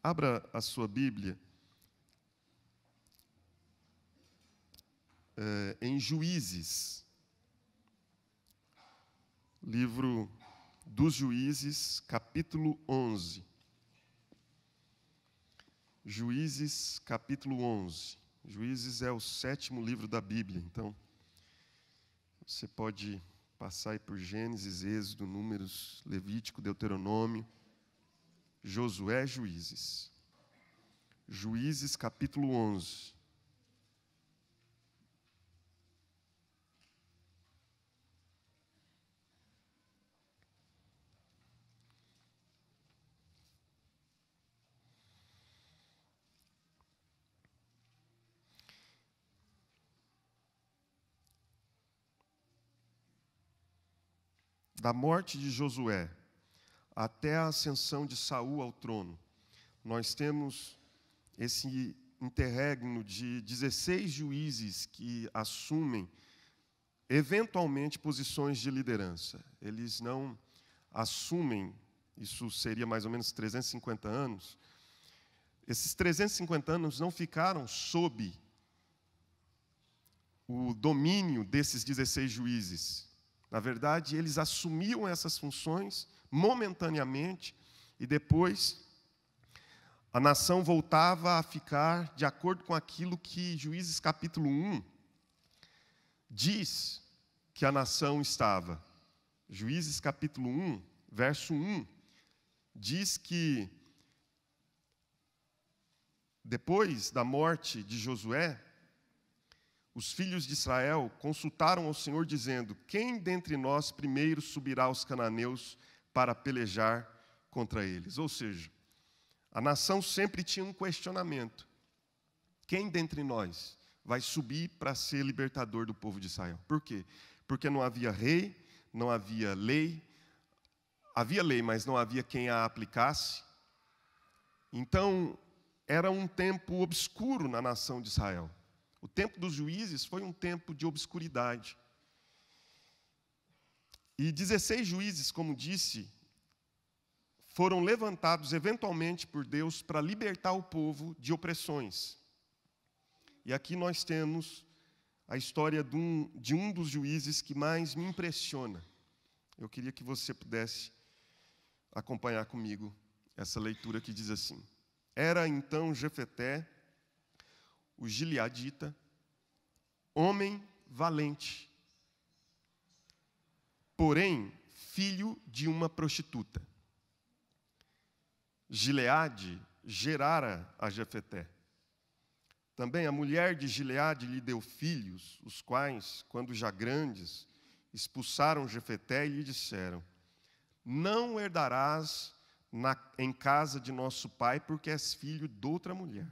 Abra a sua Bíblia em Juízes, livro dos Juízes, capítulo 11. Juízes, capítulo 11. Juízes é o 7º livro da Bíblia, então você pode passar aí por Gênesis, Êxodo, Números, Levítico, Deuteronômio, Josué, Juízes. Juízes, capítulo 11. Da morte de Josué até a ascensão de Saul ao trono, nós temos esse interregno de 16 juízes que assumem, eventualmente, posições de liderança. Eles não assumem, isso seria mais ou menos 350 anos, esses 350 anos não ficaram sob o domínio desses 16 juízes. Na verdade, eles assumiam essas funções momentaneamente e depois a nação voltava a ficar de acordo com aquilo que Juízes capítulo 1 diz que a nação estava. Juízes capítulo 1, verso 1, diz que depois da morte de Josué, os filhos de Israel consultaram ao Senhor, dizendo: quem dentre nós primeiro subirá aos cananeus para pelejar contra eles? Ou seja, a nação sempre tinha um questionamento: quem dentre nós vai subir para ser libertador do povo de Israel? Por quê? Porque não havia rei, não havia lei, havia lei, mas não havia quem a aplicasse. Então, era um tempo obscuro na nação de Israel. O tempo dos juízes foi um tempo de obscuridade. E 16 juízes, como disse, foram levantados eventualmente por Deus para libertar o povo de opressões. E aqui nós temos a história de um dos juízes que mais me impressiona. Eu queria que você pudesse acompanhar comigo essa leitura que diz assim: era então Jefeté, o gileadita, homem valente, porém filho de uma prostituta. Gileade gerara a Jefeté. Também a mulher de Gileade lhe deu filhos, os quais, quando já grandes, expulsaram Jefeté e lhe disseram: não herdarás em casa de nosso pai, porque és filho de outra mulher.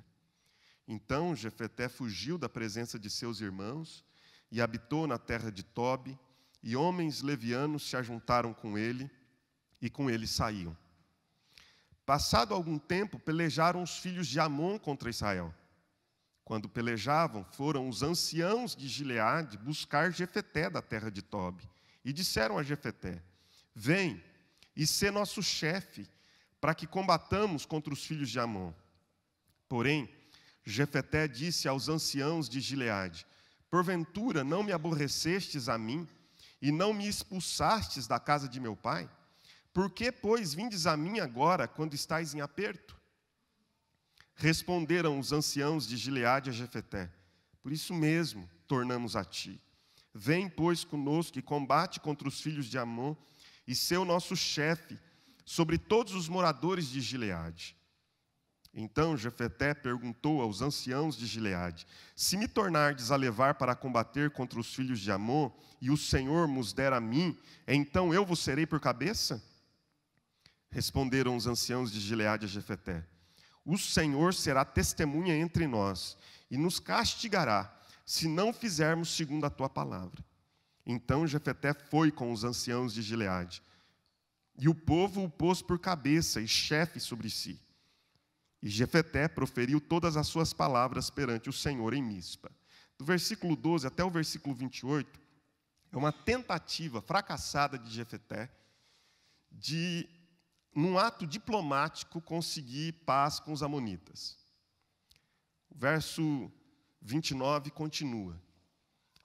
Então Jefeté fugiu da presença de seus irmãos e habitou na terra de Tobi, e homens levianos se ajuntaram com ele, e com ele saíam. Passado algum tempo, pelejaram os filhos de Amon contra Israel. Quando pelejavam, foram os anciãos de Gileade buscar Jefeté da terra de Tobi, e disseram a Jefeté: vem e sê nosso chefe, para que combatamos contra os filhos de Amon. Porém, Jefeté disse aos anciãos de Gileade: porventura não me aborrecestes a mim, e não me expulsastes da casa de meu pai? Por que, pois, vindes a mim agora, quando estáis em aperto? Responderam os anciãos de Gileade a Jefeté: por isso mesmo tornamos a ti. Vem, pois, conosco e combate contra os filhos de Amon, e sê o nosso chefe sobre todos os moradores de Gileade. Então Jefeté perguntou aos anciãos de Gileade: se me tornardes a levar para combater contra os filhos de Amon, e o Senhor vos der a mim, então eu vos serei por cabeça? Responderam os anciãos de Gileade a Jefeté: o Senhor será testemunha entre nós, e nos castigará, se não fizermos segundo a tua palavra. Então Jefeté foi com os anciãos de Gileade, e o povo o pôs por cabeça e chefe sobre si. E Jefeté proferiu todas as suas palavras perante o Senhor em Mispa. Do versículo 12 até o versículo 28, é uma tentativa fracassada de Jefeté de num ato diplomático, conseguir paz com os amonitas. O verso 29 continua.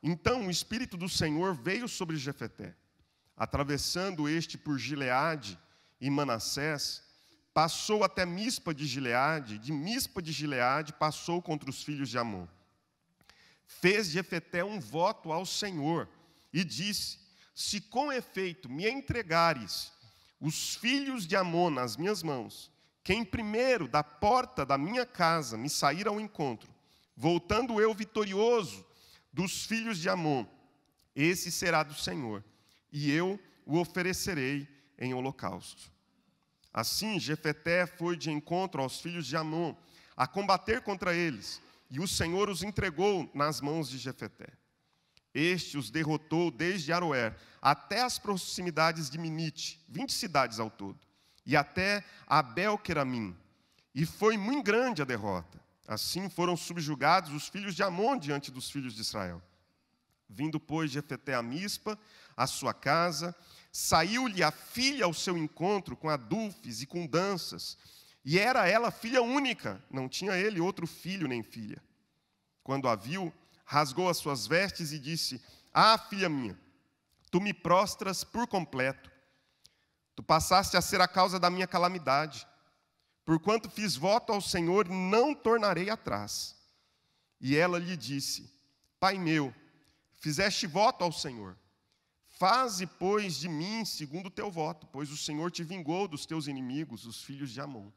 Então o Espírito do Senhor veio sobre Jefeté, atravessando este por Gileade e Manassés, passou até Mispa de Gileade, de Mispa de Gileade passou contra os filhos de Amon. Fez Jefeté um voto ao Senhor e disse: se com efeito me entregares os filhos de Amon nas minhas mãos, quem primeiro da porta da minha casa me sair ao encontro, voltando eu vitorioso dos filhos de Amon, esse será do Senhor, e eu o oferecerei em holocausto. Assim, Jefeté foi de encontro aos filhos de Amon, a combater contra eles, e o Senhor os entregou nas mãos de Jefeté. Este os derrotou desde Aroer até as proximidades de Minite, 20 cidades ao todo, e até Abel-Queramim, e foi muito grande a derrota. Assim foram subjugados os filhos de Amon diante dos filhos de Israel. Vindo, pois, Jefeté a Mispa, a sua casa, saiu-lhe a filha ao seu encontro com adufes e com danças, e era ela filha única, não tinha ele outro filho nem filha. Quando a viu, rasgou as suas vestes e disse: ah, filha minha, tu me prostras por completo. Tu passaste a ser a causa da minha calamidade. Porquanto fiz voto ao Senhor, não tornarei atrás. E ela lhe disse: Pai meu, fizeste voto ao Senhor. Faze, pois, de mim segundo o teu voto, pois o Senhor te vingou dos teus inimigos, os filhos de Amon.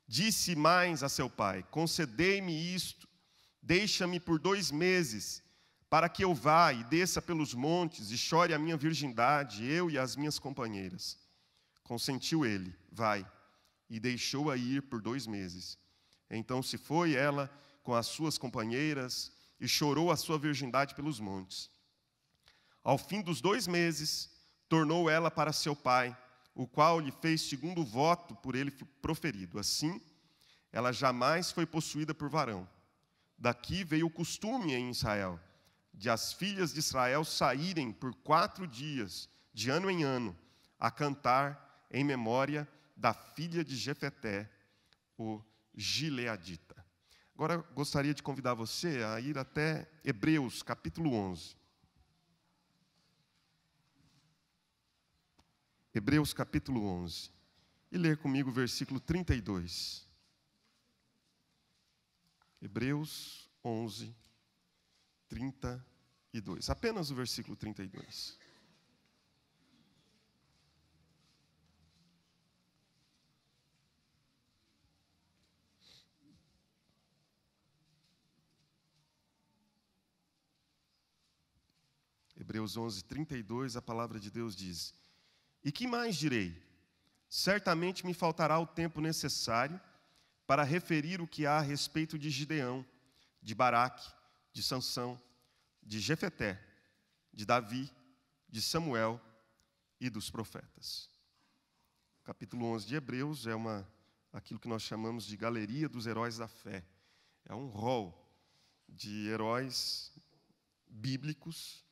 Disse mais a seu pai: concedei-me isto, deixa-me por 2 meses, para que eu vá e desça pelos montes e chore a minha virgindade, eu e as minhas companheiras. Consentiu ele: vai. E deixou-a ir por 2 meses. Então se foi ela com as suas companheiras e chorou a sua virgindade pelos montes. Ao fim dos 2 meses, tornou ela para seu pai, o qual lhe fez segundo o voto por ele proferido. Assim, ela jamais foi possuída por varão. Daqui veio o costume em Israel, de as filhas de Israel saírem por 4 dias, de ano em ano, a cantar em memória da filha de Jefeté, o Gileadita. Agora, gostaria de convidar você a ir até Hebreus, capítulo 11. Hebreus, capítulo 11. E ler comigo o versículo 32. Hebreus 11, 32. Apenas o versículo 32. Hebreus 11, 32, a palavra de Deus diz: e que mais direi? Certamente me faltará o tempo necessário para referir o que há a respeito de Gideão, de Baraque, de Sansão, de Jefeté, de Davi, de Samuel e dos profetas. O capítulo 11 de Hebreus é aquilo que nós chamamos de galeria dos heróis da fé. É um rol de heróis bíblicos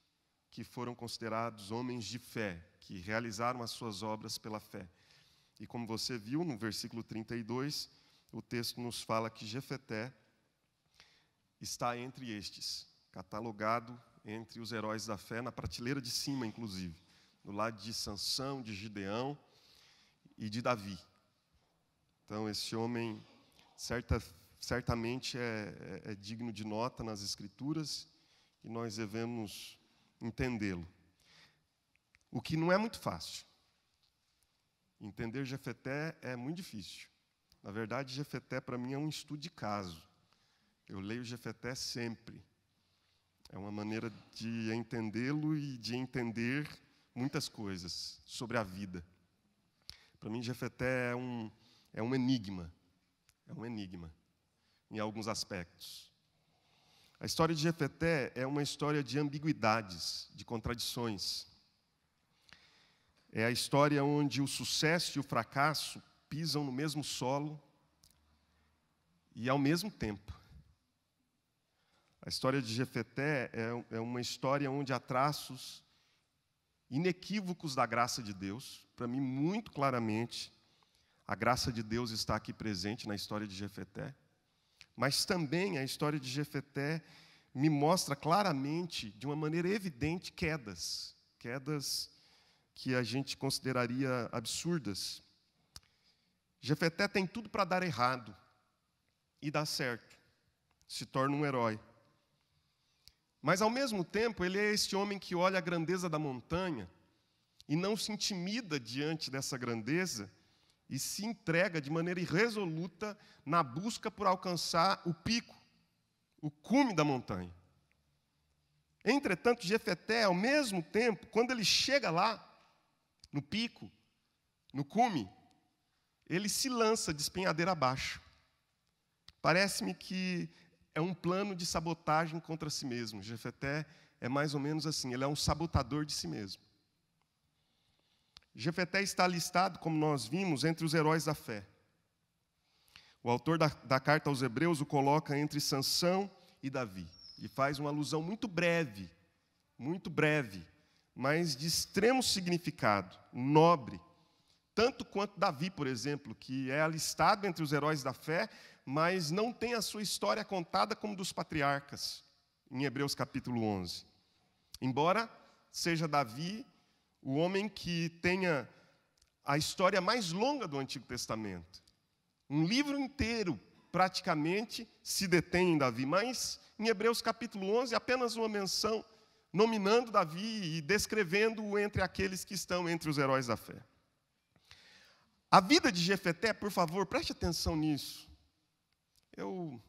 que foram considerados homens de fé, que realizaram as suas obras pela fé. E como você viu no versículo 32, o texto nos fala que Jefeté está entre estes, catalogado entre os heróis da fé, na prateleira de cima, inclusive, do lado de Sansão, de Gideão e de Davi. Então, esse homem certamente é digno de nota nas Escrituras e nós devemos entendê-lo. O que não é muito fácil. Entender Jefeté é muito difícil. Na verdade, Jefeté para mim é um estudo de caso. Eu leio Jefeté sempre. É uma maneira de entendê-lo e de entender muitas coisas sobre a vida. Para mim, Jefeté é um enigma. É um enigma, em alguns aspectos. A história de Jefeté é uma história de ambiguidades, de contradições. É a história onde o sucesso e o fracasso pisam no mesmo solo e ao mesmo tempo. A história de Jefeté é uma história onde há traços inequívocos da graça de Deus. Para mim, muito claramente, a graça de Deus está aqui presente na história de Jefeté. Mas também a história de Jefeté me mostra claramente, de uma maneira evidente, quedas que a gente consideraria absurdas. Jefeté tem tudo para dar errado e dá certo, se torna um herói. Mas, ao mesmo tempo, ele é esse homem que olha a grandeza da montanha e não se intimida diante dessa grandeza e se entrega de maneira irresoluta na busca por alcançar o pico, o cume da montanha. Entretanto, Jefeté, ao mesmo tempo, quando ele chega lá, no pico, no cume, ele se lança de despenhadeira abaixo. Parece-me que é um plano de sabotagem contra si mesmo. Jefeté é mais ou menos assim, ele é um sabotador de si mesmo. Jefeté está listado, como nós vimos, entre os heróis da fé. O autor da carta aos Hebreus o coloca entre Sansão e Davi. E faz uma alusão muito breve, mas de extremo significado, nobre. Tanto quanto Davi, por exemplo, que é alistado entre os heróis da fé, mas não tem a sua história contada como dos patriarcas, em Hebreus capítulo 11. Embora seja Davi o homem que tenha a história mais longa do Antigo Testamento. Um livro inteiro, praticamente, se detém em Davi, mas em Hebreus capítulo 11, apenas uma menção, nominando Davi e descrevendo-o entre aqueles que estão entre os heróis da fé. A vida de Jefeté, por favor, preste atenção nisso. Eu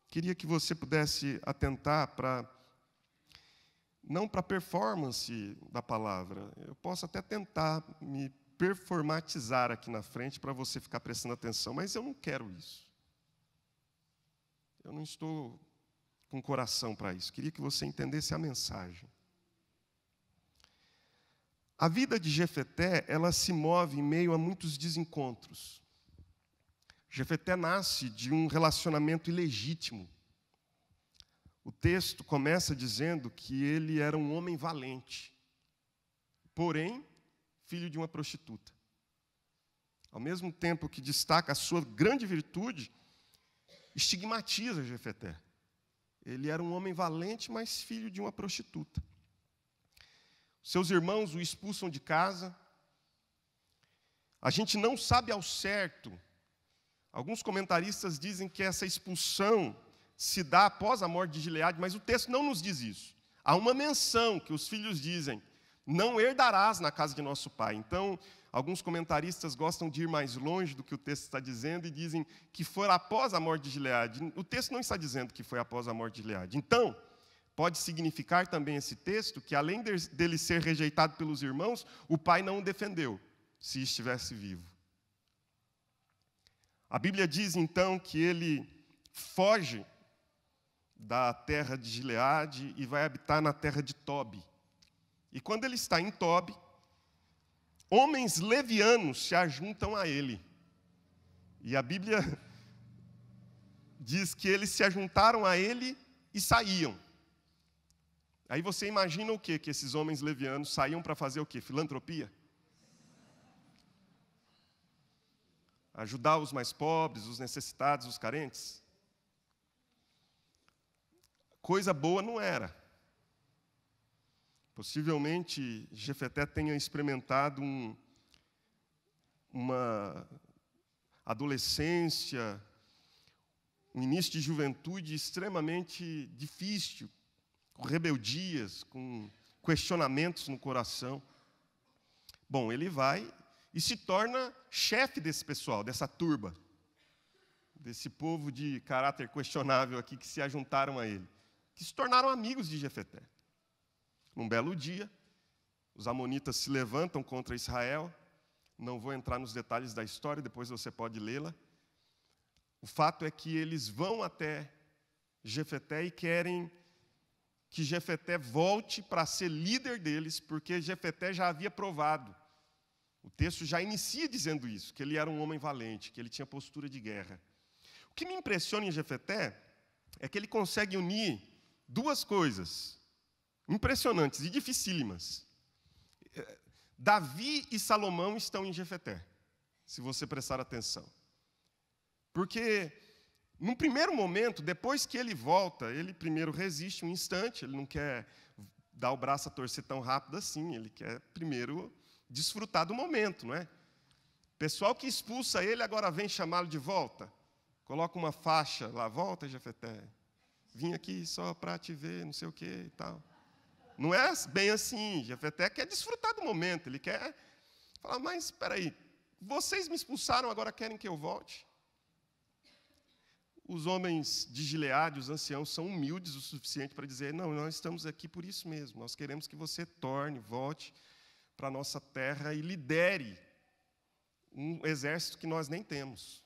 queria que você pudesse atentar não para a performance da palavra. Eu posso até tentar me performatizar aqui na frente para você ficar prestando atenção, mas eu não quero isso. Eu não estou com coração para isso. Queria que você entendesse a mensagem. A vida de Jefeté, ela se move em meio a muitos desencontros. Jefeté nasce de um relacionamento ilegítimo. O texto começa dizendo que ele era um homem valente, porém, filho de uma prostituta. Ao mesmo tempo que destaca a sua grande virtude, estigmatiza Jefeté. Ele era um homem valente, mas filho de uma prostituta. Seus irmãos o expulsam de casa. A gente não sabe ao certo. Alguns comentaristas dizem que essa expulsão se dá após a morte de Gileade, mas o texto não nos diz isso. Há uma menção que os filhos dizem: não herdarás na casa de nosso pai. Então, alguns comentaristas gostam de ir mais longe do que o texto está dizendo e dizem que foi após a morte de Gileade. O texto não está dizendo que foi após a morte de Gileade. Então, pode significar também esse texto que, além dele ser rejeitado pelos irmãos, o pai não o defendeu, se estivesse vivo. A Bíblia diz, então, que ele foge da terra de Gileade e vai habitar na terra de Tobi. E quando ele está em Tobi, homens levianos se ajuntam a ele. E a Bíblia diz que eles se ajuntaram a ele e saíam. Aí você imagina o quê? Que esses homens levianos saíam para fazer o quê? Filantropia? Ajudar os mais pobres, os necessitados, os carentes? Coisa boa não era. Possivelmente, Jefeté tenha experimentado uma adolescência, um início de juventude extremamente difícil, com rebeldias, com questionamentos no coração. Bom, ele vai e se torna chefe desse pessoal, dessa turba, desse povo de caráter questionável aqui que se ajuntaram a ele, que se tornaram amigos de Jefeté. Num belo dia, os amonitas se levantam contra Israel. Não vou entrar nos detalhes da história, depois você pode lê-la. O fato é que eles vão até Jefeté e querem que Jefeté volte para ser líder deles, porque Jefeté já havia provado. O texto já inicia dizendo isso, que ele era um homem valente, que ele tinha postura de guerra. O que me impressiona em Jefeté é que ele consegue unir duas coisas impressionantes e dificílimas. Davi e Salomão estão em Jefeté, se você prestar atenção. Porque, num primeiro momento, depois que ele volta, ele primeiro resiste um instante, ele não quer dar o braço a torcer tão rápido assim, ele quer primeiro desfrutar do momento, não é? O pessoal que expulsa ele agora vem chamá-lo de volta, coloca uma faixa lá, volta, Jefeté, vim aqui só para te ver, não sei o quê e tal. Não é bem assim, Jefeté quer desfrutar do momento, ele quer falar, mas espera aí, vocês me expulsaram, agora querem que eu volte? Os homens de Gileade, os anciãos, são humildes o suficiente para dizer, não, nós estamos aqui por isso mesmo, nós queremos que você volte para a nossa terra e lidere um exército que nós nem temos.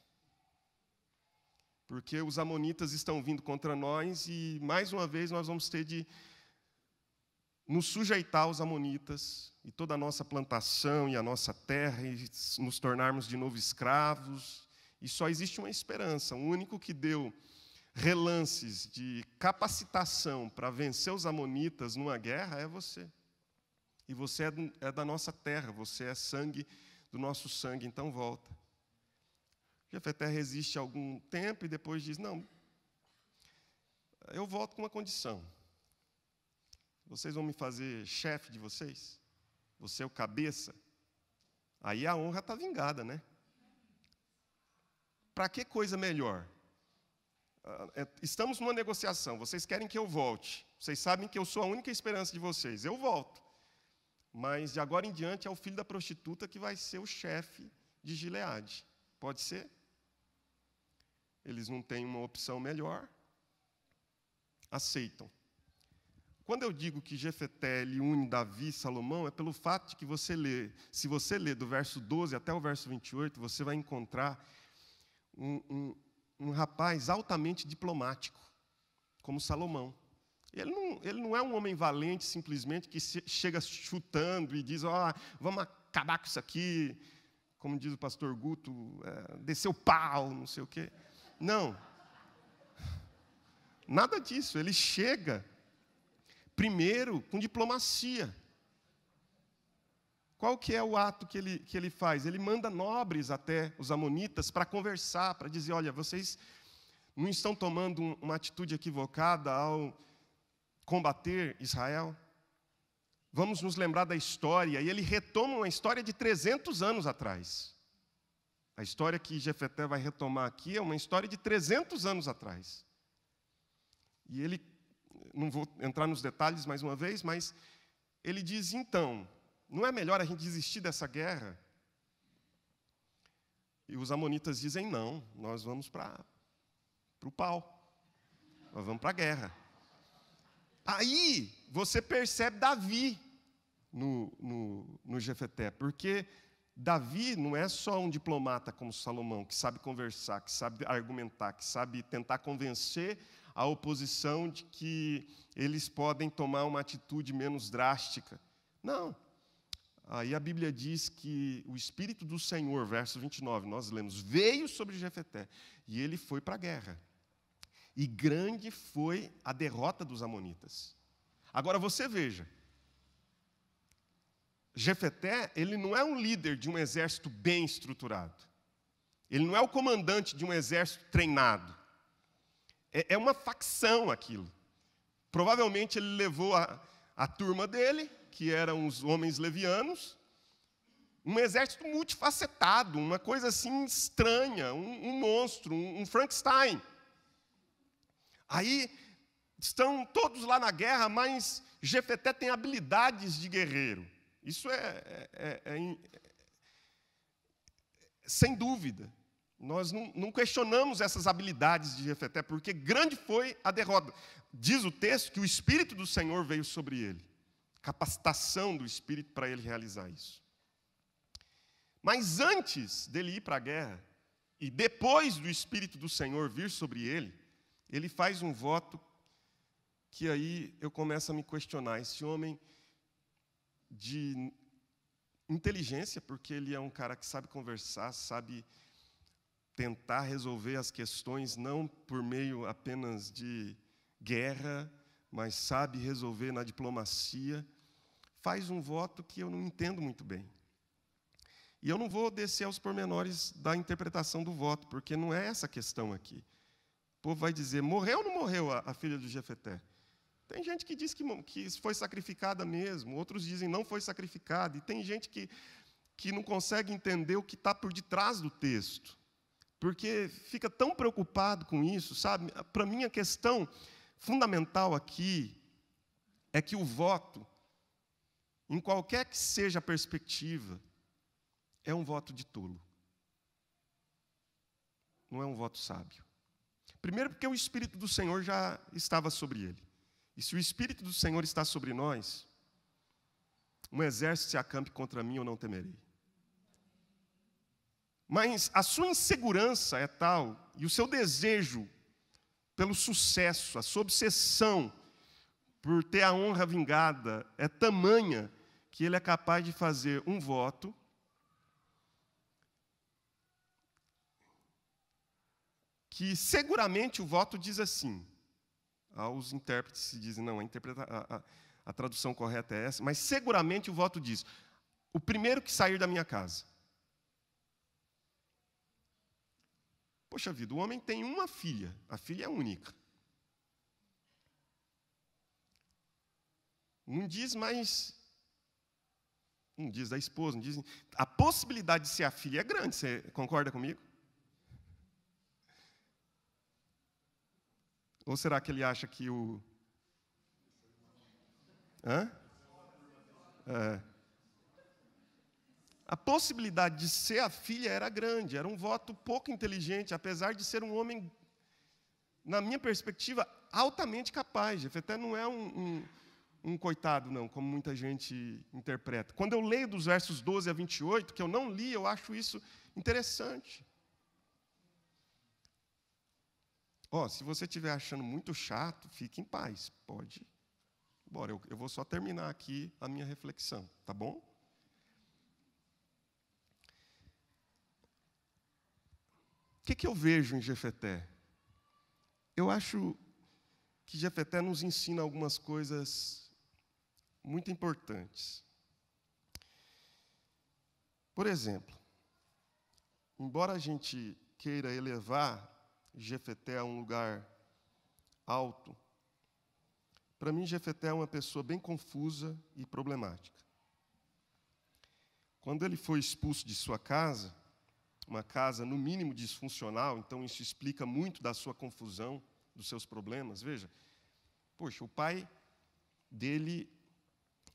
Porque os amonitas estão vindo contra nós e, mais uma vez, nós vamos ter de nos sujeitar aos amonitas e toda a nossa plantação e a nossa terra e nos tornarmos de novo escravos. E só existe uma esperança. O único que deu relances de capacitação para vencer os amonitas numa guerra é você. E você é da nossa terra, você é sangue do nosso sangue, então volta. Jefeté resiste algum tempo e depois diz, não, eu volto com uma condição. Vocês vão me fazer chefe de vocês? Você é o cabeça? Aí a honra está vingada, né? Para que coisa melhor? Estamos numa negociação, vocês querem que eu volte. Vocês sabem que eu sou a única esperança de vocês. Eu volto. Mas, de agora em diante, é o filho da prostituta que vai ser o chefe de Gileade. Pode ser? Eles não têm uma opção melhor. Aceitam. Quando eu digo que Jefeté ele une Davi e Salomão, é pelo fato de que você lê, se você ler do verso 12 até o verso 28, você vai encontrar um rapaz altamente diplomático, como Salomão. Ele não é um homem valente, simplesmente, que chega chutando e diz, vamos acabar com isso aqui, como diz o pastor Guto, descer o pau, não sei o quê. Não. Nada disso. Ele chega, primeiro, com diplomacia. Qual que é o ato que ele faz? Ele manda nobres até os amonitas para conversar, para dizer, olha, vocês não estão tomando uma atitude equivocada ao combater Israel? Vamos nos lembrar da história. E ele retoma uma história de 300 anos atrás. A história que Jefeté vai retomar aqui é uma história de 300 anos atrás. E ele, não vou entrar nos detalhes mais uma vez, mas ele diz, então, não é melhor a gente desistir dessa guerra? E os amonitas dizem, não, nós vamos para o pau. Nós vamos para a guerra. Aí, você percebe Davi no Jefeté, porque Davi não é só um diplomata como Salomão, que sabe conversar, que sabe argumentar, que sabe tentar convencer a oposição de que eles podem tomar uma atitude menos drástica. Não. Aí a Bíblia diz que o Espírito do Senhor, verso 29, nós lemos, veio sobre Jefeté, e ele foi para a guerra. E grande foi a derrota dos amonitas. Agora você veja, Jefeté, ele não é um líder de um exército bem estruturado. Ele não é o comandante de um exército treinado. É uma facção aquilo. Provavelmente ele levou a turma dele, que eram os homens levianos, um exército multifacetado, uma coisa assim estranha, um monstro, um Frankenstein. Aí estão todos lá na guerra, mas Jefeté tem habilidades de guerreiro. Isso sem dúvida. Nós não questionamos essas habilidades de Jefeté, porque grande foi a derrota. Diz o texto que o Espírito do Senhor veio sobre ele. Capacitação do Espírito para ele realizar isso. Mas antes dele ir para a guerra, e depois do Espírito do Senhor vir sobre ele, ele faz um voto que aí eu começo a me questionar. Esse homem de inteligência, porque ele é um cara que sabe conversar, sabe tentar resolver as questões, não por meio apenas de guerra, mas sabe resolver na diplomacia, faz um voto que eu não entendo muito bem. E eu não vou descer aos pormenores da interpretação do voto, porque não é essa a questão aqui. O povo vai dizer, morreu ou não morreu a filha de Jefeté? Tem gente que diz que foi sacrificada mesmo, outros dizem não foi sacrificada, e tem gente que não consegue entender o que está por detrás do texto, porque fica tão preocupado com isso, sabe? Para mim, a questão fundamental aqui é que o voto, em qualquer que seja a perspectiva, é um voto de tolo. Não é um voto sábio. Primeiro, porque o Espírito do Senhor já estava sobre ele. E se o Espírito do Senhor está sobre nós, um exército se acampe contra mim, eu não temerei. Mas a sua insegurança é tal, e o seu desejo pelo sucesso, a sua obsessão por ter a honra vingada é tamanha que ele é capaz de fazer um voto que seguramente o voto diz assim. Aos intérpretes se dizem, não, a tradução correta é essa, mas seguramente o voto diz, o primeiro que sair da minha casa. Poxa vida, o homem tem uma filha, a filha é única. Não diz mais, não diz da esposa, não diz. A possibilidade de ser a filha é grande, você concorda comigo? Ou será que ele acha que o... Hã? A possibilidade de ser a filha era grande, era um voto pouco inteligente, apesar de ser um homem, na minha perspectiva, altamente capaz. Jefeté não é um coitado, não, como muita gente interpreta. Quando eu leio dos versos 12 a 28, que eu não li, eu acho isso interessante. Se você estiver achando muito chato, fique em paz, pode. Bora, eu vou só terminar aqui a minha reflexão, tá bom? O que eu vejo em Jefeté? Eu acho que Jefeté nos ensina algumas coisas muito importantes. Por exemplo, embora a gente queira elevar Jefeté a um lugar alto, para mim Jefeté é uma pessoa bem confusa e problemática. Quando ele foi expulso de sua casa, uma casa no mínimo disfuncional, então isso explica muito da sua confusão, dos seus problemas. Veja, poxa, o pai dele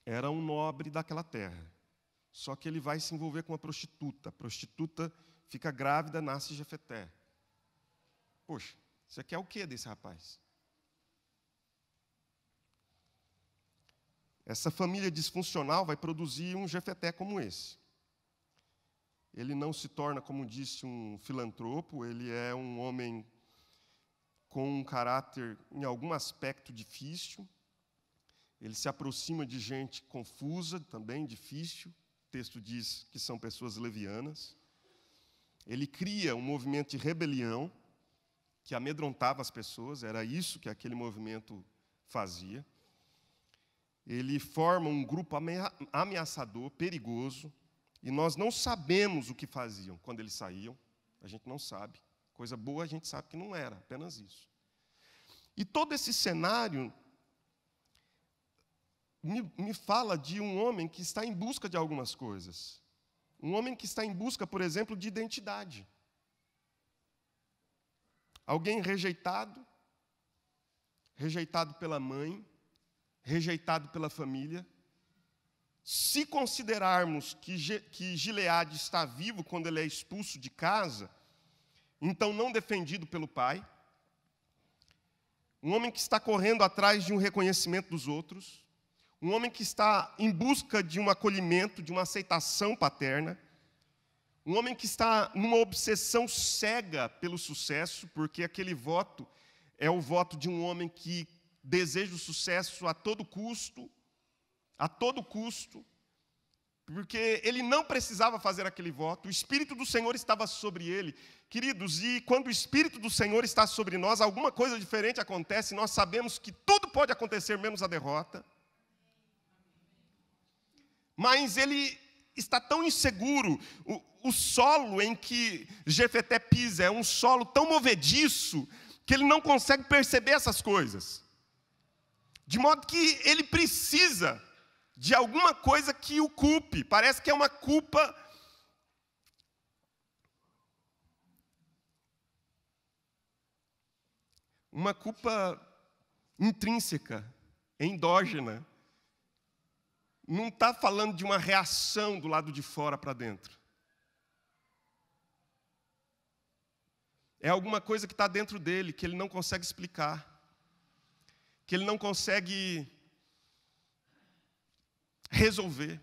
era um nobre daquela terra, só que ele vai se envolver com uma prostituta. A prostituta fica grávida, nasce Jefeté. Poxa, você quer o quê desse rapaz? Essa família disfuncional vai produzir um Jefeté como esse. Ele não se torna, como disse, um filantropo, ele é um homem com um caráter, em algum aspecto, difícil. Ele se aproxima de gente confusa, também difícil. O texto diz que são pessoas levianas. Ele cria um movimento de rebelião, que amedrontava as pessoas, era isso que aquele movimento fazia. Ele forma um grupo ameaçador, perigoso, e nós não sabemos o que faziam quando eles saíam, a gente não sabe. Coisa boa a gente sabe que não era, apenas isso. E todo esse cenário me fala de um homem que está em busca de algumas coisas. Um homem que está em busca, por exemplo, de identidade. Alguém rejeitado pela mãe, rejeitado pela família. Se considerarmos que Gileade está vivo quando ele é expulso de casa, então não defendido pelo pai. Um homem que está correndo atrás de um reconhecimento dos outros. Um homem que está em busca de um acolhimento, de uma aceitação paterna. Um homem que está numa obsessão cega pelo sucesso, porque aquele voto é o voto de um homem que deseja o sucesso a todo custo, porque ele não precisava fazer aquele voto, o Espírito do Senhor estava sobre ele. Queridos, e quando o Espírito do Senhor está sobre nós, alguma coisa diferente acontece, nós sabemos que tudo pode acontecer, menos a derrota. Mas ele está tão inseguro. O solo em que Jefeté pisa é um solo tão movediço que ele não consegue perceber essas coisas. De modo que ele precisa de alguma coisa que o culpe. Parece que é uma culpa intrínseca, endógena. Não está falando de uma reação do lado de fora para dentro. É alguma coisa que está dentro dele, que ele não consegue explicar. Que ele não consegue resolver.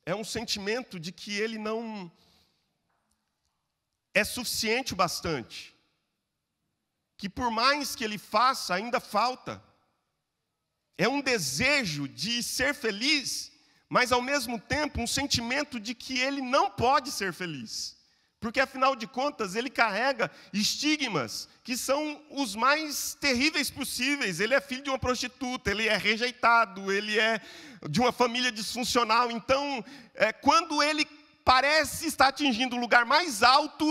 É um sentimento de que ele não é suficiente o bastante. Que por mais que ele faça, ainda falta. É um desejo de ser feliz, mas ao mesmo tempo um sentimento de que ele não pode ser feliz. Porque afinal de contas ele carrega estigmas que são os mais terríveis possíveis. Ele é filho de uma prostituta, ele é rejeitado, ele é de uma família disfuncional. Então, quando ele parece estar atingindo o lugar mais alto,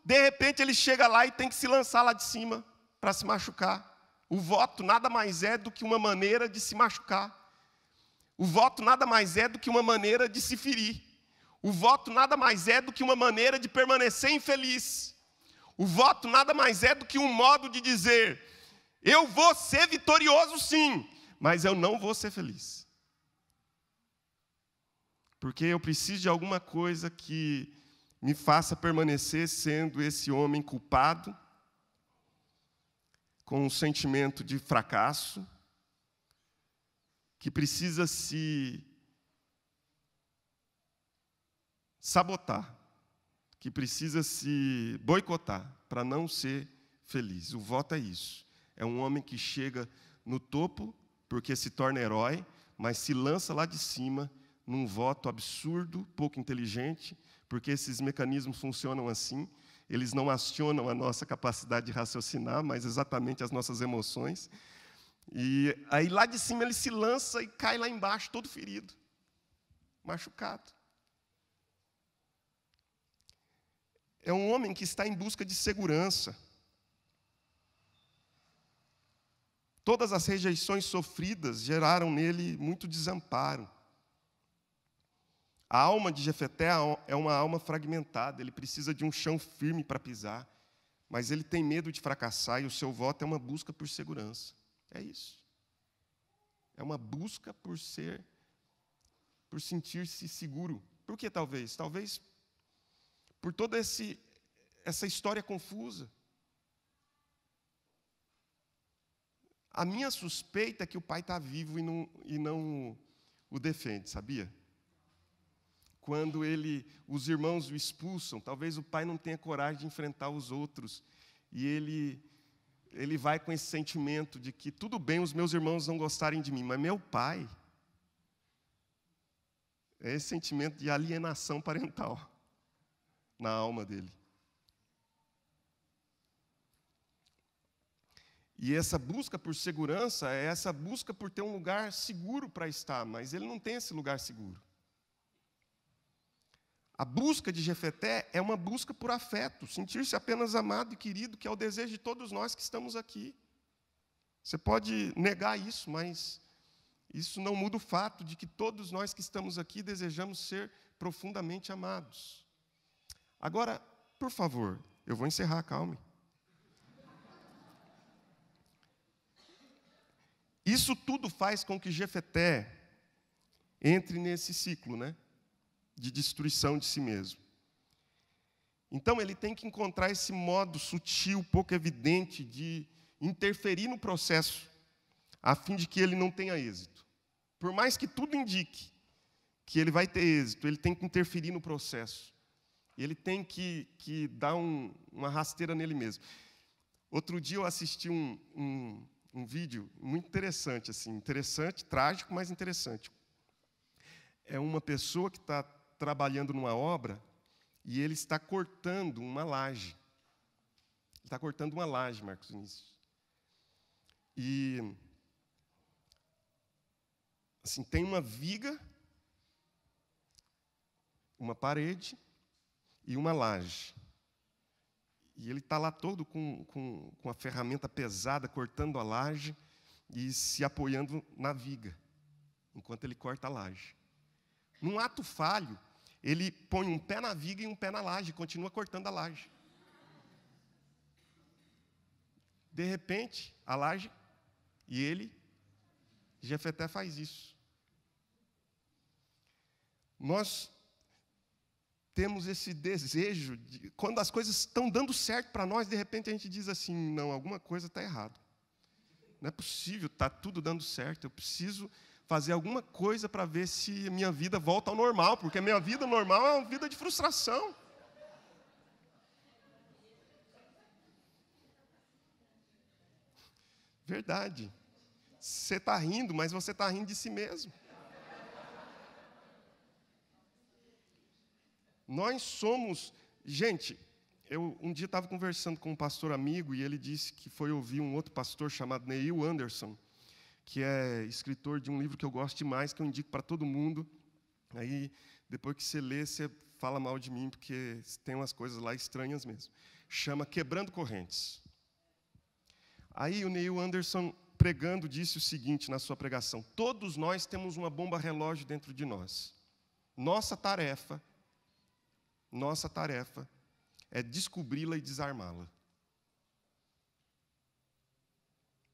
de repente ele chega lá e tem que se lançar lá de cima para se machucar. O voto nada mais é do que uma maneira de se machucar. O voto nada mais é do que uma maneira de se ferir. O voto nada mais é do que uma maneira de permanecer infeliz. O voto nada mais é do que um modo de dizer: eu vou ser vitorioso sim, mas eu não vou ser feliz. Porque eu preciso de alguma coisa que me faça permanecer sendo esse homem culpado, com um sentimento de fracasso, que precisa se sabotar, que precisa se boicotar para não ser feliz. O voto é isso. É um homem que chega no topo porque se torna herói, mas se lança lá de cima num voto absurdo, pouco inteligente, porque esses mecanismos funcionam assim. Eles não acionam a nossa capacidade de raciocinar, mas exatamente as nossas emoções. E aí lá de cima ele se lança e cai lá embaixo todo ferido, machucado. É um homem que está em busca de segurança. Todas as rejeições sofridas geraram nele muito desamparo. A alma de Jefeté é uma alma fragmentada, ele precisa de um chão firme para pisar, mas ele tem medo de fracassar e o seu voto é uma busca por segurança. É isso. É uma busca por sentir-se seguro. Por que talvez? Talvez por toda essa história confusa. A minha suspeita é que o pai está vivo e não o defende, sabia? Quando os irmãos o expulsam, talvez o pai não tenha coragem de enfrentar os outros. E ele vai com esse sentimento de que tudo bem os meus irmãos não gostarem de mim, mas meu pai... É esse sentimento de alienação parental na alma dele. E essa busca por segurança é essa busca por ter um lugar seguro para estar, mas ele não tem esse lugar seguro. A busca de Jefeté é uma busca por afeto, sentir-se apenas amado e querido, que é o desejo de todos nós que estamos aqui. Você pode negar isso, mas isso não muda o fato de que todos nós que estamos aqui desejamos ser profundamente amados. Agora, por favor, eu vou encerrar, calme. Isso tudo faz com que Jefeté entre nesse ciclo, né, de destruição de si mesmo. Então, ele tem que encontrar esse modo sutil, pouco evidente, de interferir no processo, a fim de que ele não tenha êxito. Por mais que tudo indique que ele vai ter êxito, ele tem que interferir no processo. Ele tem que dar uma rasteira nele mesmo. Outro dia eu assisti um vídeo muito interessante, interessante, trágico, mas interessante. É uma pessoa que está trabalhando numa obra e ele está cortando uma laje. Ele está cortando uma laje, Marcos Vinícius. E assim, tem uma viga, uma parede e uma laje. E ele está lá todo com a ferramenta pesada, cortando a laje e se apoiando na viga, enquanto ele corta a laje. Num ato falho, ele põe um pé na viga e um pé na laje, e continua cortando a laje. De repente, a laje, e ele, Jefeté, faz isso. Nós temos esse desejo, quando as coisas estão dando certo para nós, de repente a gente diz assim, não, alguma coisa está errada. Não é possível, está tudo dando certo, eu preciso fazer alguma coisa para ver se minha vida volta ao normal, porque a minha vida normal é uma vida de frustração. Verdade. Você está rindo, mas você está rindo de si mesmo. Nós somos... Gente, eu um dia estava conversando com um pastor amigo e ele disse que foi ouvir um outro pastor chamado Neil Anderson, que é escritor de um livro que eu gosto demais, que eu indico para todo mundo. Aí, depois que você lê, você fala mal de mim, porque tem umas coisas lá estranhas mesmo. Chama Quebrando Correntes. Aí o Neil Anderson, pregando, disse o seguinte na sua pregação: todos nós temos uma bomba relógio dentro de nós. Nossa tarefa é descobri-la e desarmá-la.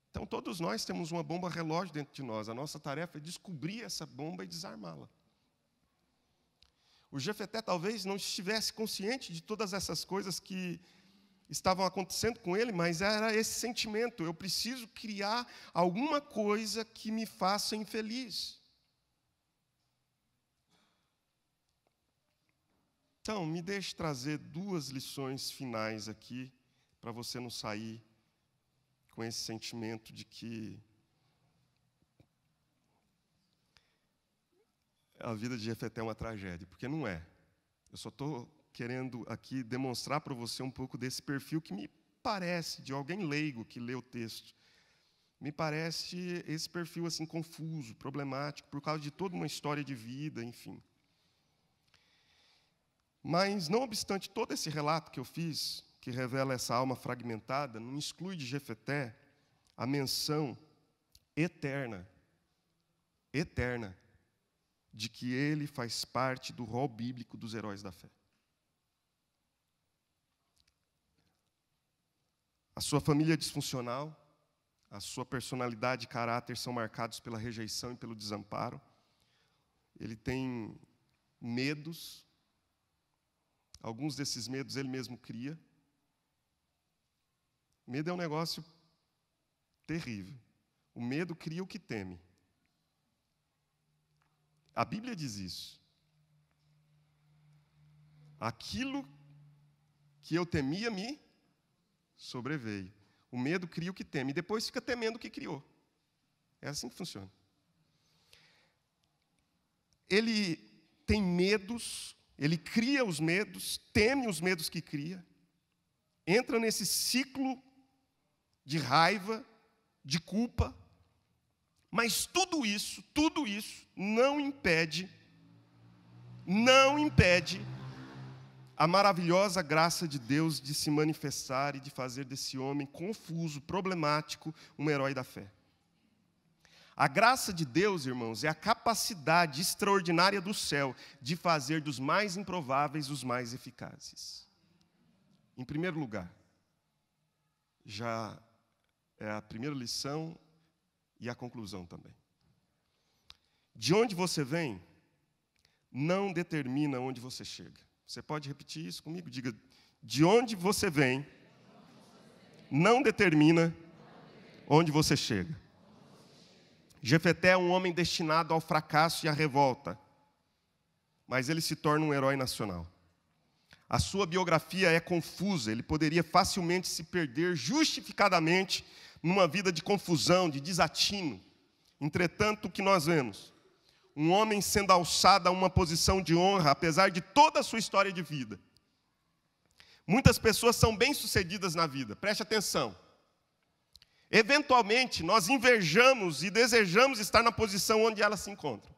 Então, todos nós temos uma bomba relógio dentro de nós. A nossa tarefa é descobrir essa bomba e desarmá-la. O Jefeté talvez não estivesse consciente de todas essas coisas que estavam acontecendo com ele, mas era esse sentimento: eu preciso criar alguma coisa que me faça infeliz. Então, me deixe trazer 2 lições finais aqui, para você não sair com esse sentimento de que a vida de Jefeté é uma tragédia, porque não é. Eu só estou querendo aqui demonstrar para você um pouco desse perfil que me parece, de alguém leigo que lê o texto, me parece esse perfil assim confuso, problemático, por causa de toda uma história de vida, enfim. Mas, não obstante todo esse relato que eu fiz, que revela essa alma fragmentada, não exclui de Jefeté a menção eterna, de que ele faz parte do rol bíblico dos heróis da fé. A sua família é disfuncional, a sua personalidade e caráter são marcados pela rejeição e pelo desamparo. Ele tem medos. Alguns desses medos ele mesmo cria. Medo é um negócio terrível. O medo cria o que teme. A Bíblia diz isso. Aquilo que eu temia me sobreveio. O medo cria o que teme, e depois fica temendo o que criou. É assim que funciona. Ele tem medos. Ele cria os medos, teme os medos que cria, entra nesse ciclo de raiva, de culpa, mas tudo isso não impede a maravilhosa graça de Deus de se manifestar e de fazer desse homem confuso, problemático, um herói da fé. A graça de Deus, irmãos, é a capacidade extraordinária do céu de fazer dos mais improváveis os mais eficazes. Em primeiro lugar, já é a primeira lição e a conclusão também. De onde você vem, não determina onde você chega. Você pode repetir isso comigo? Diga: de onde você vem, não determina onde você chega. Jefeté é um homem destinado ao fracasso e à revolta, mas ele se torna um herói nacional. A sua biografia é confusa, ele poderia facilmente se perder justificadamente numa vida de confusão, de desatino. Entretanto, o que nós vemos? Um homem sendo alçado a uma posição de honra, apesar de toda a sua história de vida. Muitas pessoas são bem-sucedidas na vida, preste atenção. Eventualmente, nós invejamos e desejamos estar na posição onde ela se encontra.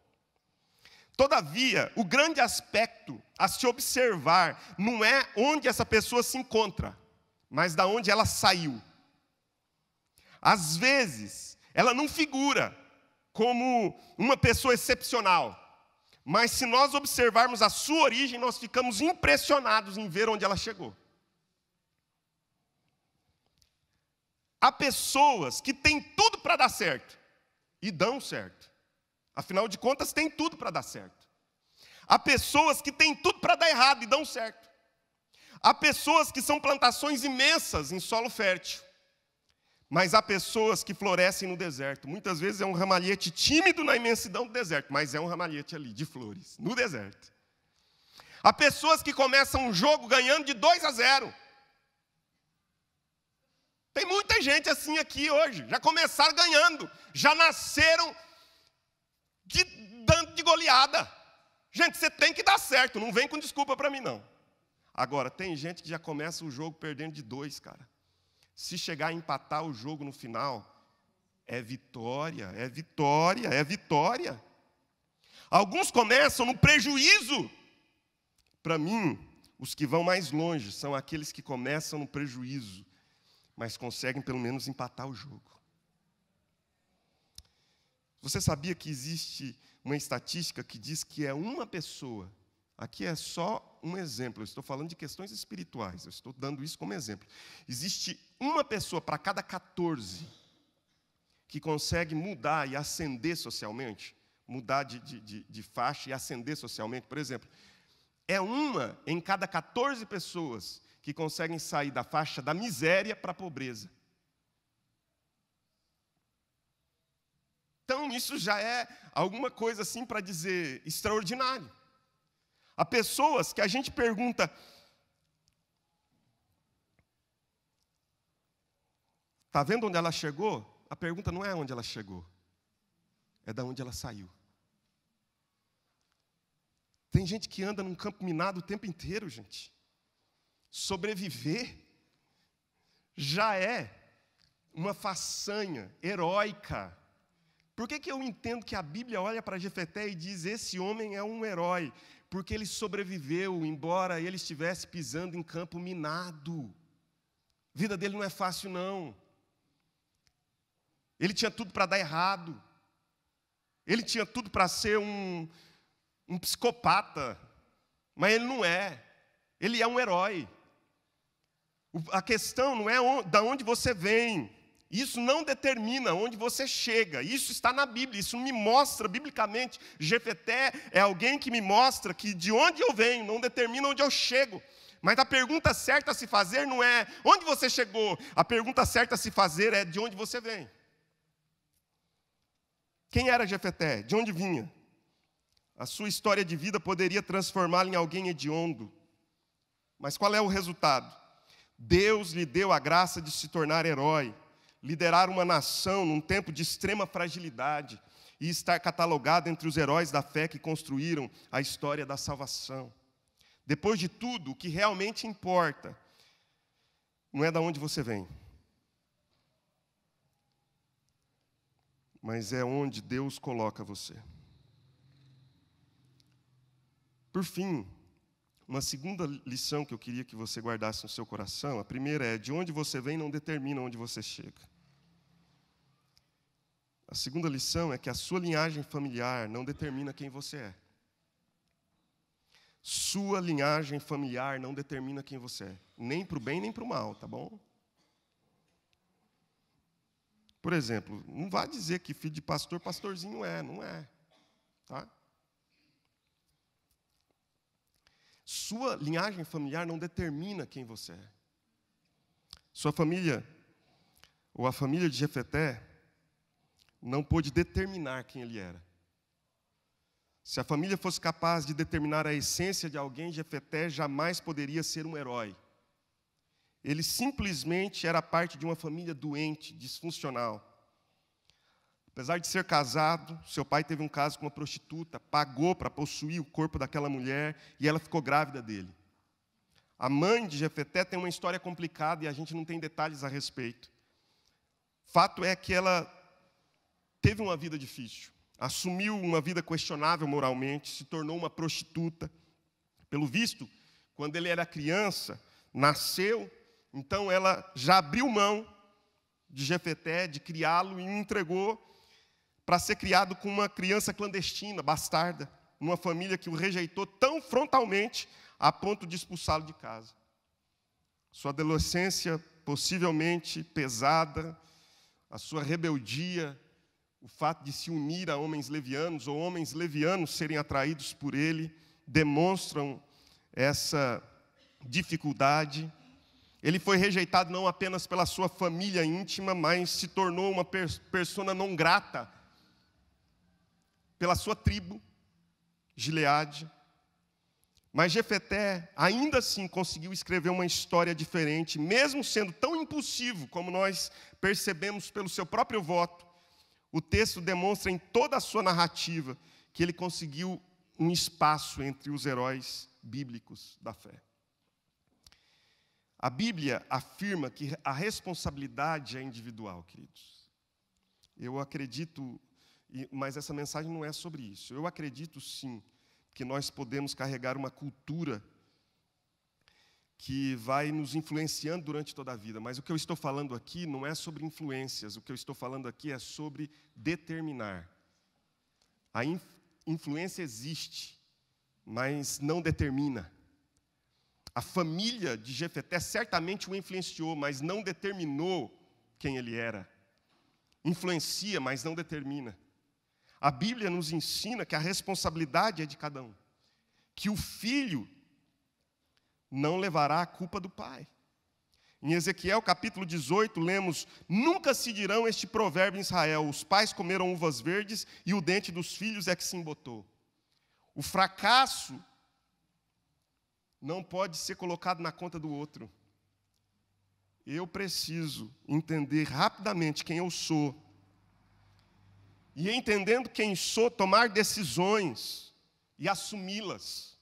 Todavia, o grande aspecto a se observar não é onde essa pessoa se encontra, mas da onde ela saiu. Às vezes, ela não figura como uma pessoa excepcional, mas se nós observarmos a sua origem, nós ficamos impressionados em ver onde ela chegou. Há pessoas que têm tudo para dar certo e dão certo. Afinal de contas, tem tudo para dar certo. Há pessoas que têm tudo para dar errado e dão certo. Há pessoas que são plantações imensas em solo fértil. Mas há pessoas que florescem no deserto. Muitas vezes é um ramalhete tímido na imensidão do deserto, mas é um ramalhete ali, de flores, no deserto. Há pessoas que começam um jogo ganhando de 2-0. Tem muita gente assim aqui hoje. Já começaram ganhando. Já nasceram dando de goleada. Gente, você tem que dar certo. Não vem com desculpa para mim, não. Agora, tem gente que já começa o jogo perdendo de 2, cara. Se chegar a empatar o jogo no final, é vitória, é vitória, é vitória. Alguns começam no prejuízo. Para mim, os que vão mais longe são aqueles que começam no prejuízo, mas conseguem pelo menos empatar o jogo. Você sabia que existe uma estatística que diz que é uma pessoa, aqui é só um exemplo, eu estou falando de questões espirituais, eu estou dando isso como exemplo. Existe uma pessoa para cada 14 que consegue mudar e ascender socialmente, mudar de faixa e ascender socialmente, por exemplo. É uma em cada 14 pessoas que conseguem sair da faixa da miséria para a pobreza. Então, isso já é alguma coisa assim para dizer extraordinário. Há pessoas que a gente pergunta, está vendo onde ela chegou? A pergunta não é onde ela chegou, é de onde ela saiu. Tem gente que anda num campo minado o tempo inteiro, gente. Sobreviver já é uma façanha heróica. Por que eu entendo que a Bíblia olha para Jefté e diz, esse homem é um herói? Porque ele sobreviveu, embora ele estivesse pisando em campo minado. A vida dele não é fácil, não. Ele tinha tudo para dar errado. Ele tinha tudo para ser um psicopata. Mas ele não é. Ele é um herói. A questão não é de onde você vem. Isso não determina onde você chega. Isso está na Bíblia. Isso me mostra, biblicamente, Jefté é alguém que me mostra que de onde eu venho não determina onde eu chego. Mas a pergunta certa a se fazer não é onde você chegou. A pergunta certa a se fazer é de onde você vem. Quem era Jefté? De onde vinha? A sua história de vida poderia transformá-lo em alguém hediondo. Mas qual é o resultado? Deus lhe deu a graça de se tornar herói, liderar uma nação num tempo de extrema fragilidade e estar catalogado entre os heróis da fé que construíram a história da salvação. Depois de tudo, o que realmente importa não é de onde você vem, mas é onde Deus coloca você. Por fim, uma segunda lição que eu queria que você guardasse no seu coração, a primeira é, de onde você vem não determina onde você chega. A segunda lição é que a sua linhagem familiar não determina quem você é. Sua linhagem familiar não determina quem você é. Nem para o bem, nem para o mal, tá bom? Por exemplo, não vá dizer que filho de pastor, pastorzinho é, não é. Tá? Sua linhagem familiar não determina quem você é. Sua família, ou a família de Jefté, não pôde determinar quem ele era. Se a família fosse capaz de determinar a essência de alguém, Jefté jamais poderia ser um herói. Ele simplesmente era parte de uma família doente, disfuncional. Apesar de ser casado, seu pai teve um caso com uma prostituta, pagou para possuir o corpo daquela mulher e ela ficou grávida dele. A mãe de Jefté tem uma história complicada e a gente não tem detalhes a respeito. Fato é que ela teve uma vida difícil, assumiu uma vida questionável moralmente, se tornou uma prostituta. Pelo visto, quando ele era criança, nasceu, então ela já abriu mão de Jefeté, de criá-lo, e o entregou para ser criado com uma criança clandestina, bastarda, numa família que o rejeitou tão frontalmente a ponto de expulsá-lo de casa. Sua adolescência possivelmente pesada, a sua rebeldia, o fato de se unir a homens levianos, ou homens levianos serem atraídos por ele, demonstram essa dificuldade. Ele foi rejeitado não apenas pela sua família íntima, mas se tornou uma persona não grata pela sua tribo, Gileade. Mas Jefeté, ainda assim, conseguiu escrever uma história diferente, mesmo sendo tão impulsivo como nós percebemos pelo seu próprio voto. O texto demonstra em toda a sua narrativa que ele conseguiu um espaço entre os heróis bíblicos da fé. A Bíblia afirma que a responsabilidade é individual, queridos. Eu acredito, mas essa mensagem não é sobre isso. Eu acredito, sim, que nós podemos carregar uma cultura que vai nos influenciando durante toda a vida. Mas o que eu estou falando aqui não é sobre influências. O que eu estou falando aqui é sobre determinar. A influência existe, mas não determina. A família de Jefeté certamente o influenciou, mas não determinou quem ele era. Influencia, mas não determina. A Bíblia nos ensina que a responsabilidade é de cada um. Que o filho não levará a culpa do pai. Em Ezequiel capítulo 18, lemos: nunca se dirão este provérbio em Israel: os pais comeram uvas verdes e o dente dos filhos é que se embotou. O fracasso não pode ser colocado na conta do outro. Eu preciso entender rapidamente quem eu sou. E entendendo quem sou, tomar decisões e assumi-las.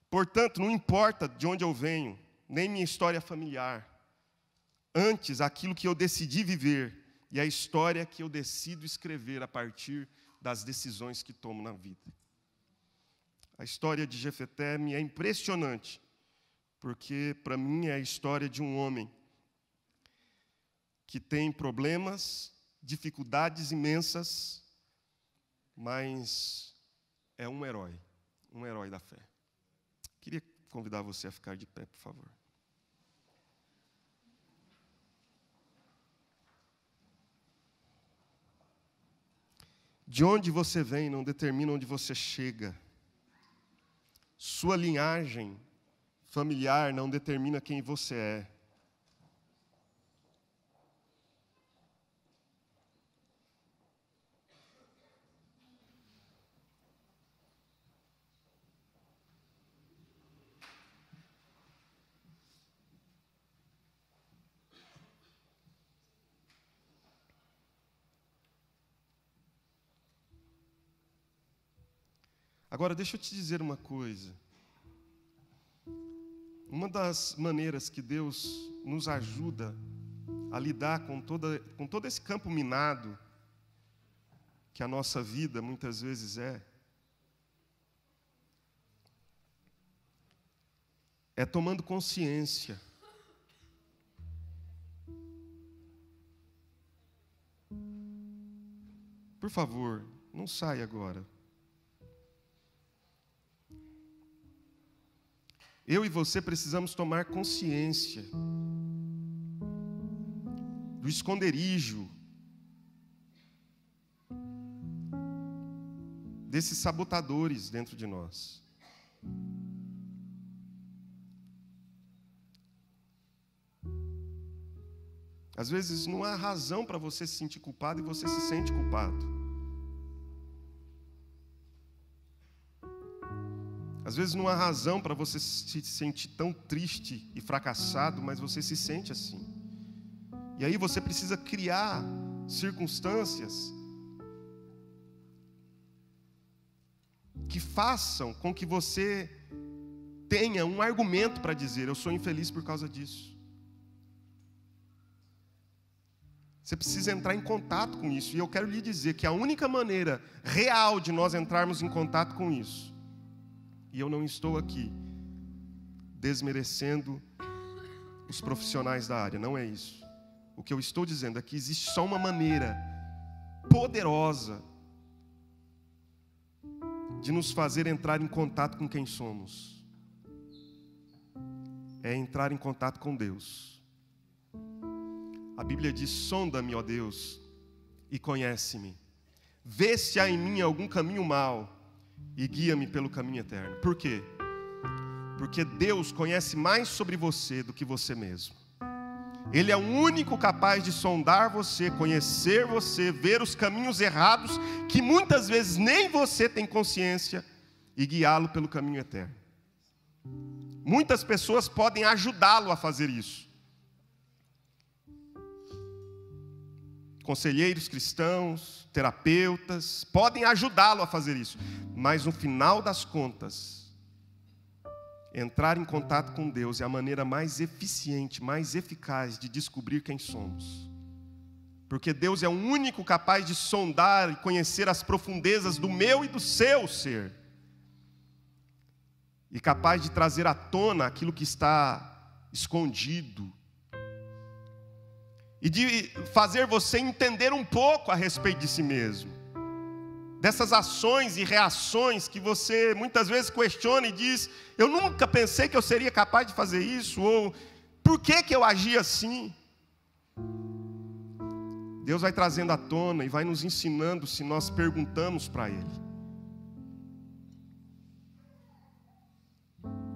Portanto, não importa de onde eu venho, nem minha história familiar. Antes, aquilo que eu decidi viver e a história que eu decido escrever a partir das decisões que tomo na vida. A história de Jefeté me é impressionante, porque para mim é a história de um homem que tem problemas, dificuldades imensas, mas é um herói da fé. Queria convidar você a ficar de pé, por favor. De onde você vem não determina onde você chega. Sua linhagem familiar não determina quem você é. Agora, deixa eu te dizer uma coisa. Uma das maneiras que Deus nos ajuda a lidar com todo esse campo minado que a nossa vida muitas vezes é tomando consciência. Por favor, não saia agora. Eu e você precisamos tomar consciência do esconderijo, desses sabotadores dentro de nós. Às vezes não há razão para você se sentir culpado e você se sente culpado. Às vezes não há razão para você se sentir tão triste e fracassado, mas você se sente assim. E aí você precisa criar circunstâncias que façam com que você tenha um argumento para dizer: eu sou infeliz por causa disso. Você precisa entrar em contato com isso. E eu quero lhe dizer que a única maneira real de nós entrarmos em contato com isso, e eu não estou aqui desmerecendo os profissionais da área, não é isso. O que eu estou dizendo é que existe só uma maneira poderosa de nos fazer entrar em contato com quem somos. É entrar em contato com Deus. A Bíblia diz: sonda-me, ó Deus, e conhece-me. Vê se há em mim algum caminho mau e guia-me pelo caminho eterno. Por quê? Porque Deus conhece mais sobre você do que você mesmo. Ele é o único capaz de sondar você, conhecer você, ver os caminhos errados, que muitas vezes nem você tem consciência, e guiá-lo pelo caminho eterno. Muitas pessoas podem ajudá-lo a fazer isso. Conselheiros cristãos, terapeutas, podem ajudá-lo a fazer isso. Mas no final das contas, entrar em contato com Deus é a maneira mais eficiente, mais eficaz de descobrir quem somos. Porque Deus é o único capaz de sondar e conhecer as profundezas do meu e do seu ser. E capaz de trazer à tona aquilo que está escondido. E de fazer você entender um pouco a respeito de si mesmo. Dessas ações e reações que você muitas vezes questiona e diz: eu nunca pensei que eu seria capaz de fazer isso, ou por que eu agi assim? Deus vai trazendo à tona e vai nos ensinando se nós perguntamos para Ele.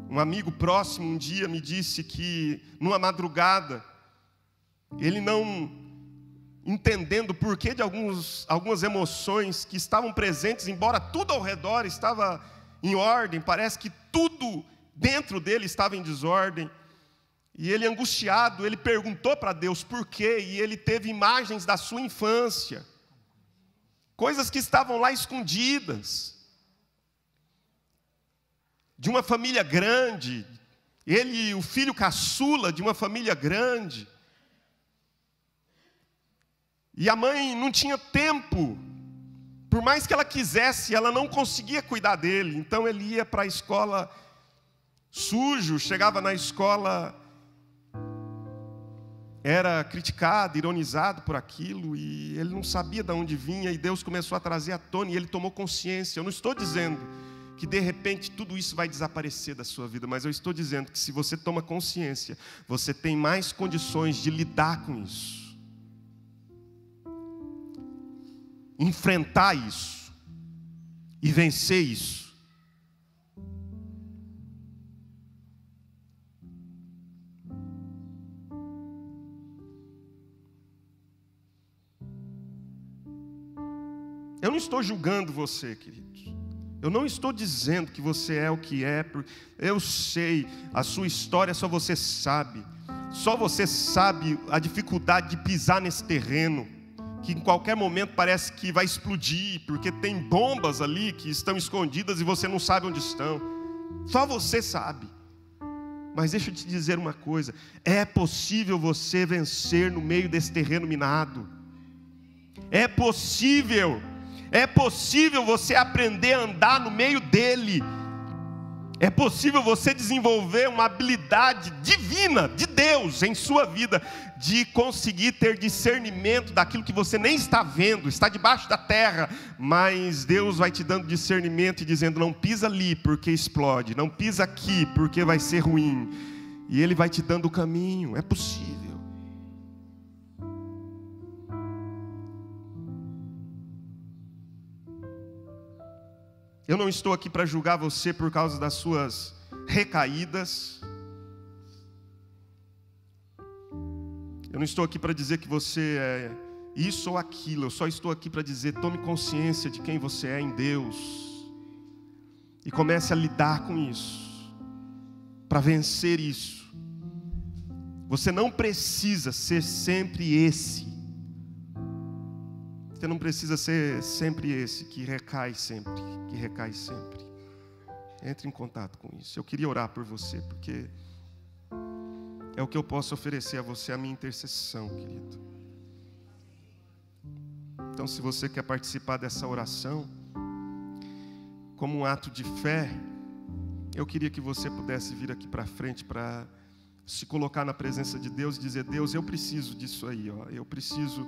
Um amigo próximo um dia me disse que numa madrugada, ele não entendendo o porquê de algumas emoções que estavam presentes, embora tudo ao redor estava em ordem, parece que tudo dentro dele estava em desordem. E ele, angustiado, ele perguntou para Deus por quê, e ele teve imagens da sua infância, coisas que estavam lá escondidas, de uma família grande, ele, o filho caçula de uma família grande. E a mãe não tinha tempo, por mais que ela quisesse, ela não conseguia cuidar dele. Então ele ia para a escola sujo, chegava na escola, era criticado, ironizado por aquilo, e ele não sabia de onde vinha, e Deus começou a trazer à tona, e ele tomou consciência. Eu não estou dizendo que de repente tudo isso vai desaparecer da sua vida, mas eu estou dizendo que se você toma consciência, você tem mais condições de lidar com isso. Enfrentar isso e vencer isso. Eu não estou julgando você, queridos. Eu não estou dizendo que você é o que é. Eu sei, a sua história só você sabe. Só você sabe a dificuldade de pisar nesse terreno, que em qualquer momento parece que vai explodir, porque tem bombas ali que estão escondidas e você não sabe onde estão. Só você sabe. Mas deixa eu te dizer uma coisa: é possível você vencer no meio desse terreno minado. É possível você aprender a andar no meio dele. É possível você desenvolver uma habilidade divina, de Deus, em sua vida, de conseguir ter discernimento daquilo que você nem está vendo, está debaixo da terra, mas Deus vai te dando discernimento e dizendo: não pisa ali porque explode, não pisa aqui porque vai ser ruim, e Ele vai te dando o caminho. É possível. Eu não estou aqui para julgar você por causa das suas recaídas. Eu não estou aqui para dizer que você é isso ou aquilo. Eu só estou aqui para dizer: tome consciência de quem você é em Deus e comece a lidar com isso, para vencer isso. Você não precisa ser sempre esse. Você não precisa ser sempre esse que recai sempre, que recai sempre. Entre em contato com isso. Eu queria orar por você, porque é o que eu posso oferecer a você, a minha intercessão, querido. Então, se você quer participar dessa oração, como um ato de fé, eu queria que você pudesse vir aqui para frente para se colocar na presença de Deus e dizer: Deus, eu preciso disso aí, ó. Eu preciso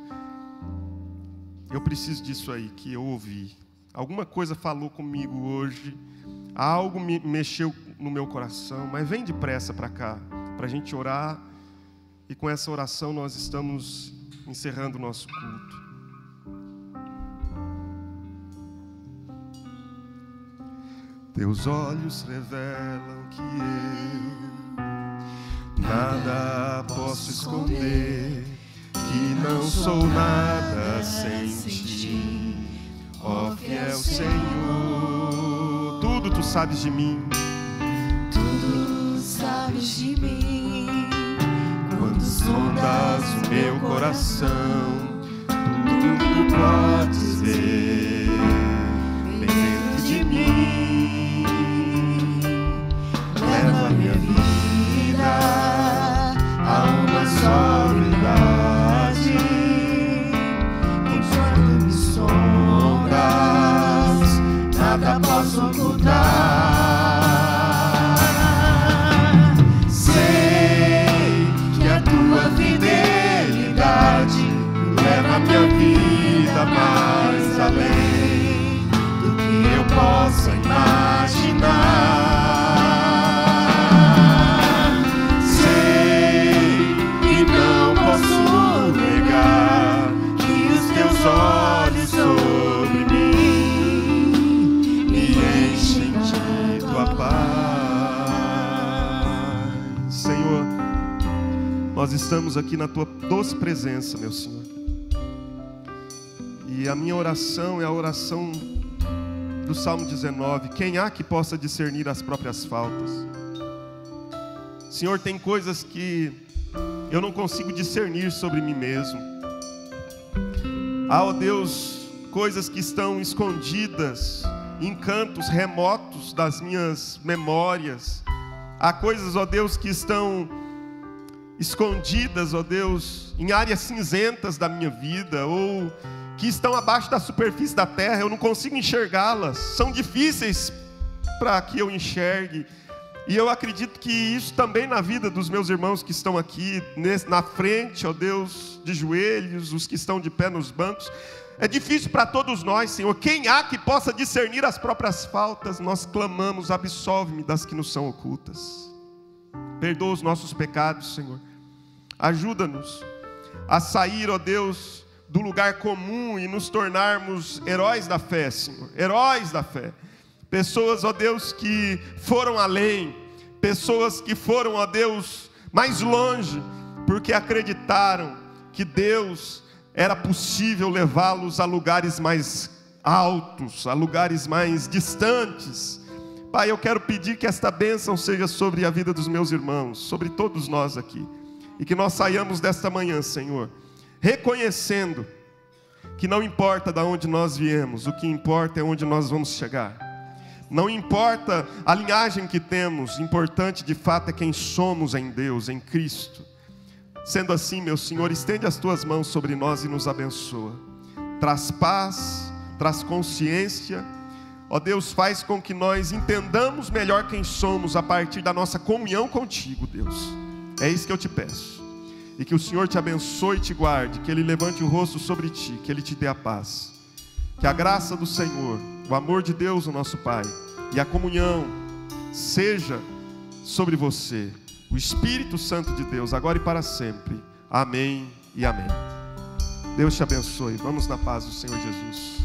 disso aí que eu ouvi. Alguma coisa falou comigo hoje, algo me mexeu no meu coração, mas vem depressa para cá, para a gente orar, e com essa oração nós estamos encerrando o nosso culto. Teus olhos revelam que eu nada posso esconder, que não sou nada sem ti, ó fiel Senhor. Tudo tu sabes de mim, tudo sabes de mim. Quando sondas o meu coração, tudo tu podes ver bem dentro de mim. Leva minha vida a uma só verdade. Enquanto me sondas, nada posso ocultar. Sei que a tua fidelidade leva minha vida mais além do que eu possa imaginar. Olhos sobre mim me enchem de tua paz. Senhor, nós estamos aqui na tua doce presença, meu Senhor. E a minha oração é a oração do Salmo 19. Quem há que possa discernir as próprias faltas? Senhor, tem coisas que eu não consigo discernir sobre mim mesmo. Há, ó Deus, coisas que estão escondidas em cantos remotos das minhas memórias. Há coisas, ó Deus, que estão escondidas, ó Deus, em áreas cinzentas da minha vida, ou que estão abaixo da superfície da terra. Eu não consigo enxergá-las, são difíceis para que eu enxergue. E eu acredito que isso também na vida dos meus irmãos que estão aqui na frente, ó Deus, de joelhos, os que estão de pé nos bancos. É difícil para todos nós, Senhor. Quem há que possa discernir as próprias faltas? Nós clamamos: absolve-me das que nos são ocultas. Perdoa os nossos pecados, Senhor. Ajuda-nos a sair, ó Deus, do lugar comum e nos tornarmos heróis da fé, Senhor. Heróis da fé. Pessoas, ó Deus, que foram além. Pessoas que foram, ó Deus, mais longe, porque acreditaram que Deus era possível levá-los a lugares mais altos, a lugares mais distantes. Pai, eu quero pedir que esta bênção seja sobre a vida dos meus irmãos, sobre todos nós aqui. E que nós saiamos desta manhã, Senhor, reconhecendo que não importa de onde nós viemos, o que importa é onde nós vamos chegar. Não importa a linhagem que temos, importante de fato é quem somos em Deus, em Cristo. Sendo assim, meu Senhor, estende as tuas mãos sobre nós e nos abençoa. Traz paz, traz consciência. Ó Deus, faz com que nós entendamos melhor quem somos a partir da nossa comunhão contigo, Deus. É isso que eu te peço. E que o Senhor te abençoe e te guarde, que Ele levante o rosto sobre ti, que Ele te dê a paz. Que a graça do Senhor, o amor de Deus, o nosso Pai, e a comunhão seja sobre você, o Espírito Santo de Deus, agora e para sempre. Amém e amém. Deus te abençoe. Vamos na paz do Senhor Jesus.